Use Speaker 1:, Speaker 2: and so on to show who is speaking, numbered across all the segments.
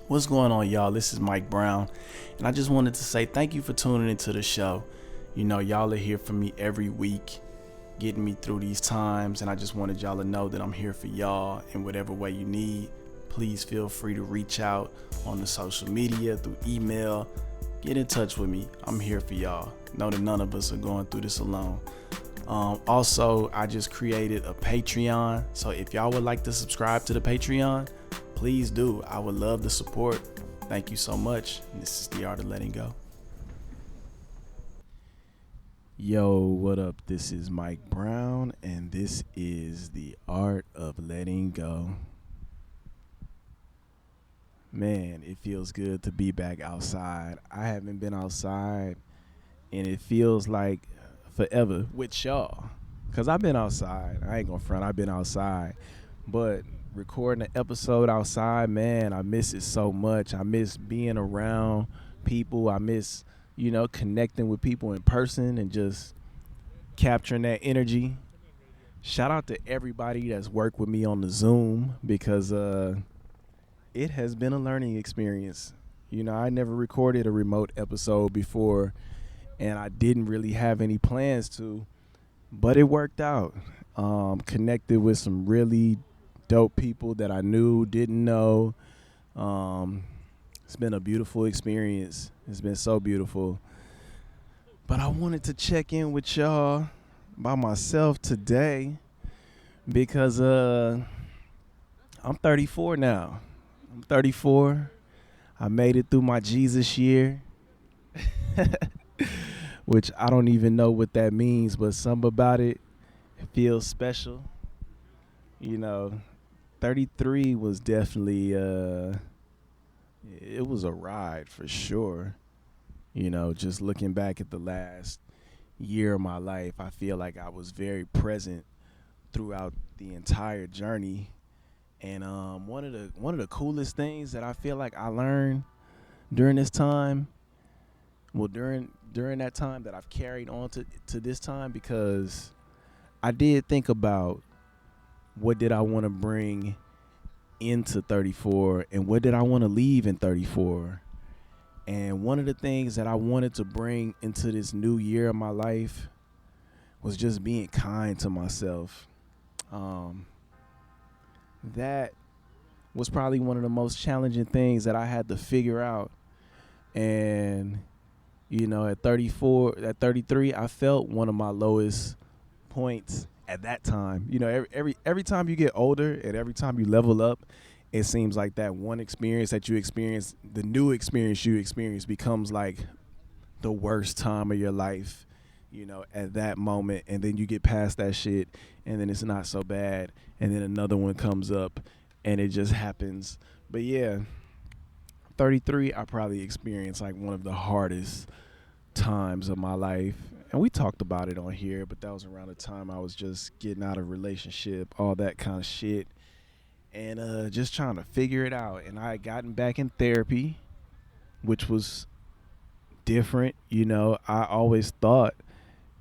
Speaker 1: What's going on, y'all? This is Mike Brown, and I just wanted to say thank you for tuning into the show. You know, y'all are here for me every week, getting me through these times, and I just wanted y'all to know that I'm here for y'all in whatever way you need. Please feel free to reach out on the social media, through email. Get in touch with me. I'm here for y'all. Know that none of us are going through this alone. Also, I just created a Patreon, so if y'all would like to subscribe to the Patreon, please do. I would love the support. Thank you so much. This is The Art of Letting Go. Yo, what up? This is Mike Brown, and this is The Art of Letting Go. Man, it feels good to be back outside. I haven't been outside, and it feels like forever with y'all. Because I've been outside. I ain't gonna front. I've been outside. But recording an episode outside, man, I miss it so much. I miss being around people. I miss, connecting with people in person and just capturing that energy. Shout out to everybody that's worked with me on the Zoom because it has been a learning experience. I never recorded a remote episode before, and I didn't really have any plans to, but it worked out. Connected with some really dope people that I knew, didn't know. It's been a beautiful experience. It's been so beautiful. But I wanted to check in with y'all by myself today because I'm 34 now. I'm 34. I made it through my Jesus year, which I don't even know what that means, but something about it feels special. 33 was definitely, it was a ride for sure. Just looking back at the last year of my life, I feel like I was very present throughout the entire journey. And one of the coolest things that I feel like I learned during this time, during that time that I've carried on to this time, because I did think about what did I want to bring into 34 and what did I want to leave in 34. And one of the things that I wanted to bring into this new year of my life was just being kind to myself. That was probably one of the most challenging things that I had to figure out. And, at 33, I felt one of my lowest points at that time. Every time you get older and every time you level up, it seems like that one experience that you experience, the new experience you experience, becomes like the worst time of your life, at that moment. And then you get past that shit and then it's not so bad. And then another one comes up and it just happens. But yeah, 33, I probably experienced like one of the hardest times of my life. And we talked about it on here, but that was around the time I was just getting out of a relationship, all that kind of shit. And just trying to figure it out. And I had gotten back in therapy, which was different. I always thought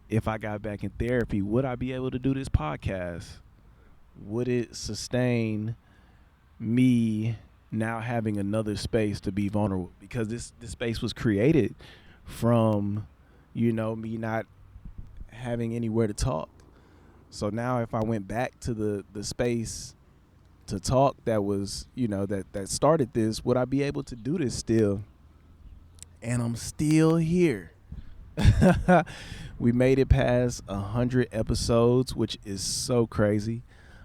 Speaker 1: if I got back in therapy, would I be able to do this podcast? Would it sustain me now having another space to be vulnerable? Because this space was created from, me not having anywhere to talk. So now if I went back to the space to talk that was, that started this, would I be able to do this still? And I'm still here. We made it past 100 episodes, which is so crazy.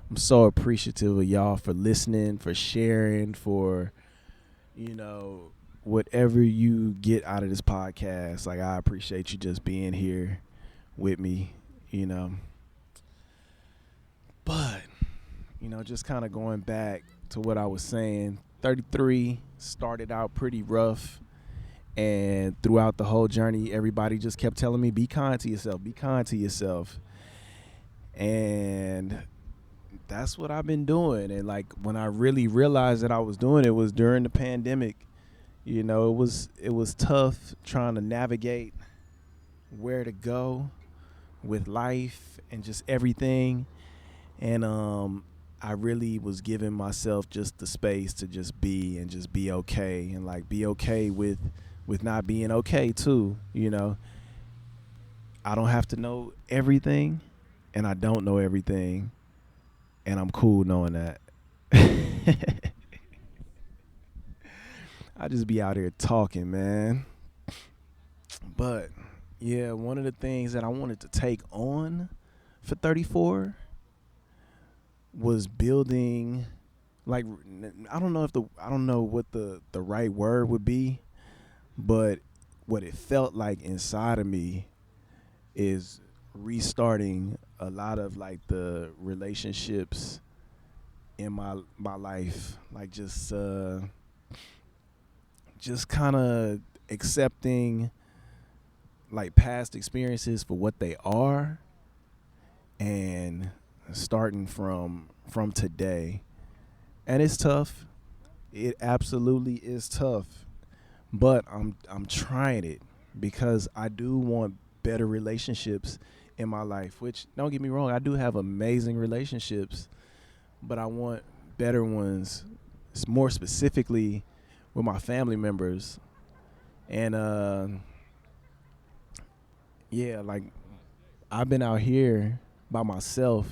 Speaker 1: I'm so appreciative of y'all for listening, for sharing, for, whatever you get out of this podcast. Like, I appreciate you just being here with me, But, just kind of going back to what I was saying, 33 started out pretty rough. And throughout the whole journey, everybody just kept telling me, be kind to yourself, be kind to yourself. And that's what I've been doing. And like when I really realized that I was doing it was during the pandemic. It was tough trying to navigate where to go with life and just everything. And I really was giving myself just the space to just be and just be okay, and like be okay with not being okay too, you know. I don't have to know everything, and I don't know everything, and I'm cool knowing that. I just be out here talking, man. But yeah, one of the things that I wanted to take on for 34 was building, like, I don't know what the right word would be, but what it felt like inside of me is restarting a lot of like the relationships in my life, like just kind of accepting like past experiences for what they are, and starting from today. And it's tough. It absolutely is tough. But I'm trying it because I do want better relationships in my life, which, don't get me wrong, I do have amazing relationships, but I want better ones, more specifically with my family members. And yeah, like, I've been out here by myself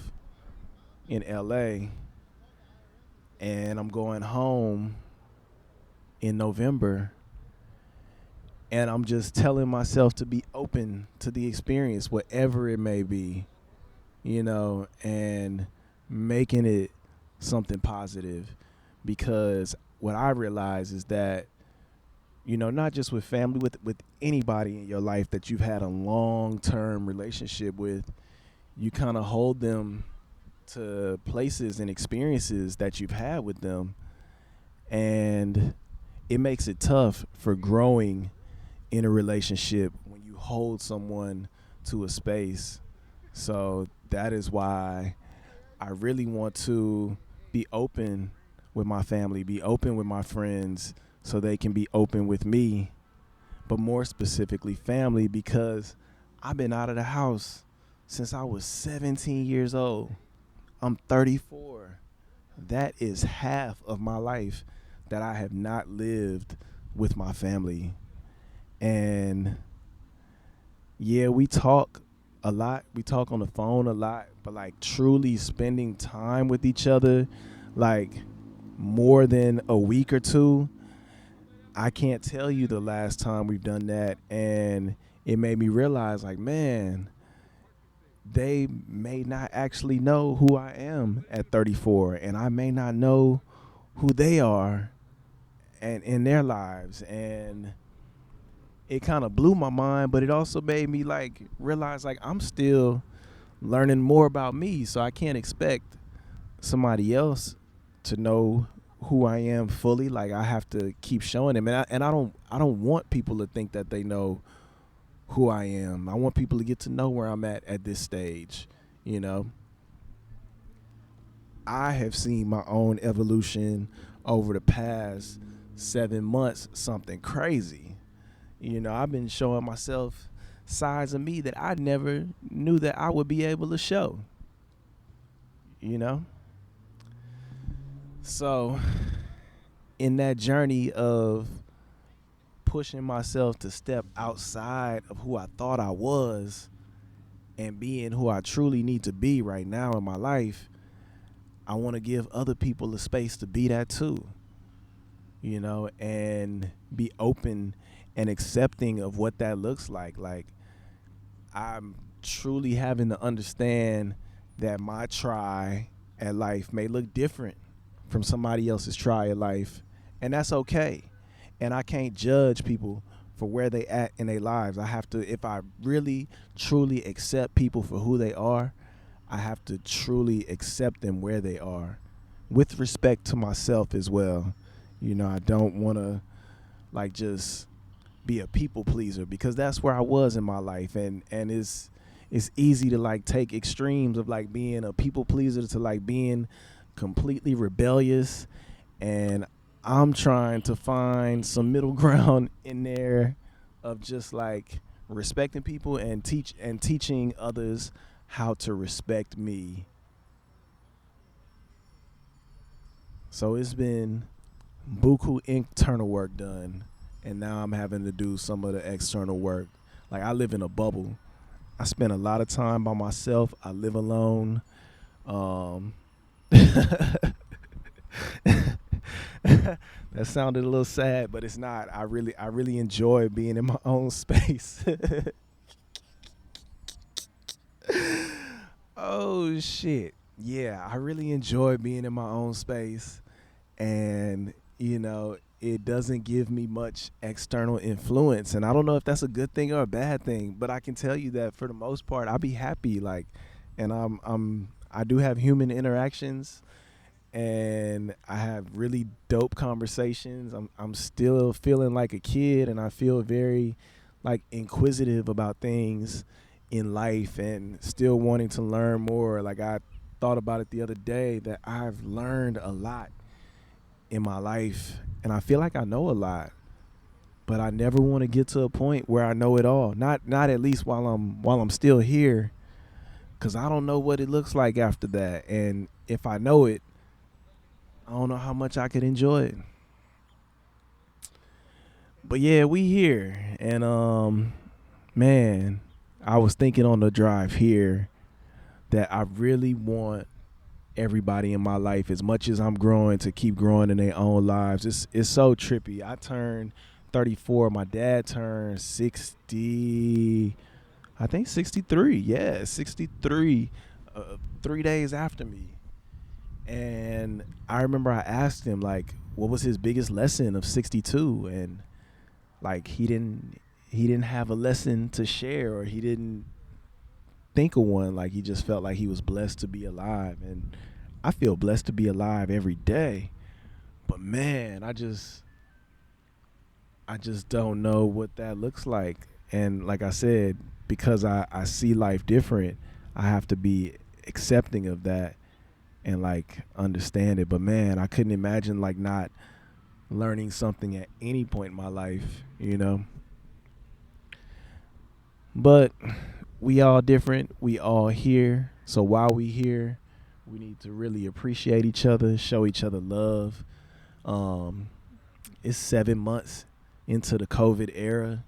Speaker 1: in LA, and I'm going home in November, and I'm just telling myself to be open to the experience, whatever it may be, you know, and making it something positive. Because what I realize is that, you know, not just with family, with anybody in your life that you've had a long-term relationship with, you kind of hold them to places and experiences that you've had with them, and it makes it tough for growing in a relationship when you hold someone to a space. So that is why I really want to be open with my family, be open with my friends, so they can be open with me, but more specifically family, because I've been out of the house since I was 17 years old. I'm 34. That is half of my life that I have not lived with my family. And yeah, we talk a lot. We talk on the phone a lot, but like truly spending time with each other, like more than a week or two, I can't tell you the last time we've done that. And it made me realize, like, man, they may not actually know who I am at 34, and I may not know who they are and in their lives. And it kind of blew my mind, but it also made me like realize, like, I'm still learning more about me, so I can't expect somebody else to know who I am fully. Like, I have to keep showing them, and I don't want people to think that they know who I am. I want people to get to know where I'm at this stage, you know. I have seen my own evolution over the past 7 months, something crazy. You know, I've been showing myself sides of me that I never knew that I would be able to show, you know? So, in that journey of pushing myself to step outside of who I thought I was and being who I truly need to be right now in my life, I want to give other people the space to be that too, you know, and be open and accepting of what that looks like. Like, I'm truly having to understand that my try at life may look different from somebody else's try at life, and that's okay. And I can't judge people for where they at in their lives. I have to, if I really truly accept people for who they are, I have to truly accept them where they are, with respect to myself as well. You know, I don't want to like just be a people pleaser, because that's where I was in my life, and it's easy to like take extremes of like being a people pleaser to like being completely rebellious. And I'm trying to find some middle ground in there of just like respecting people and teaching others how to respect me. So it's been buku internal work done, and now I'm having to do some of the external work. Like, I live in a bubble. I spend a lot of time by myself. I live alone. That sounded a little sad, but it's not. I really enjoy being in my own space. Oh shit. Yeah, I really enjoy being in my own space, and it doesn't give me much external influence, and I don't know if that's a good thing or a bad thing, but I can tell you that for the most part I be happy, like, and I do have human interactions, and I have really dope conversations. I'm still feeling like a kid, and I feel very like inquisitive about things in life and still wanting to learn more. Like, I thought about it the other day that I've learned a lot in my life, and I feel like I know a lot, but I never want to get to a point where I know it all. Not at least while I'm still here, because I don't know what it looks like after that. And if I know it, I don't know how much I could enjoy it. But yeah, we here, and man, I was thinking on the drive here that I really want everybody in my life, as much as I'm growing, to keep growing in their own lives. It's so trippy. I turned 34. My dad turned 60. I think 63. Yeah, 63. 3 days after me. And I remember I asked him, like, what was his biggest lesson of 62, and like he didn't have a lesson to share, or he didn't think of one. Like, he just felt like he was blessed to be alive, and I feel blessed to be alive every day. But man, I just don't know what that looks like. And like I said, because I see life different, I have to be accepting of that and like understand it. But man, I couldn't imagine like not learning something at any point in my life, But we all different. We all here. So while we here, we need to really appreciate each other, show each other love. It's 7 months into the COVID era.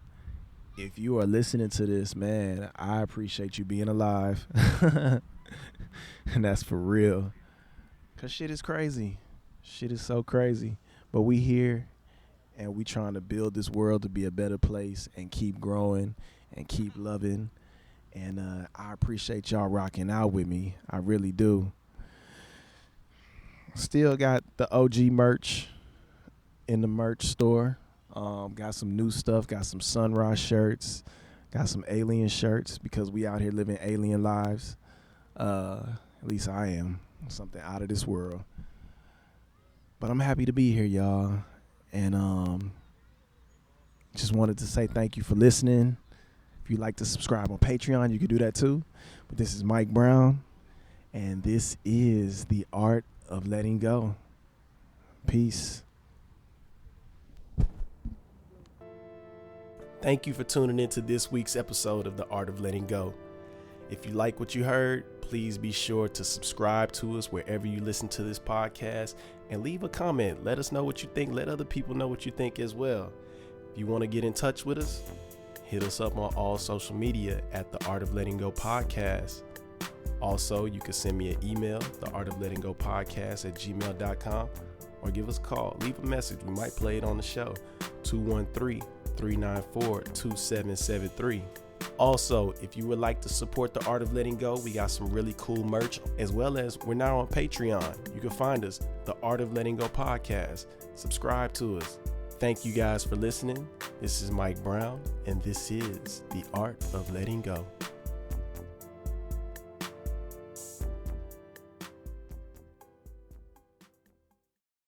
Speaker 1: If you are listening to this, man, I appreciate you being alive. And that's for real. Because shit is crazy. Shit is so crazy. But we here, and we trying to build this world to be a better place and keep growing and keep loving. And I appreciate y'all rocking out with me. I really do. Still got the OG merch in the merch store. Got some new stuff. Got some Sunrise shirts. Got some alien shirts, because we out here living alien lives. At least I am. Something out of this world. But I'm happy to be here, y'all. And just wanted to say thank you for listening. If you'd like to subscribe on Patreon, you can do that too. But this is Mike Brown, and this is The Art of Letting Go. Peace. Thank you for tuning into this week's episode of The Art of Letting Go. If you like what you heard, please be sure to subscribe to us wherever you listen to this podcast, and leave a comment. Let us know what you think. Let other people know what you think as well. If you want to get in touch with us, hit us up on all social media at The Art of Letting Go Podcast. Also, you can send me an email, theartoflettinggopodcast@gmail.com, or give us a call. Leave a message. We might play it on the show. 213-394-2773. Also, if you would like to support The Art of Letting Go, we got some really cool merch, as well as we're now on Patreon. You can find us, The Art of Letting Go Podcast. Subscribe to us. Thank you guys for listening. This is Mike Brown, and this is The Art of Letting Go.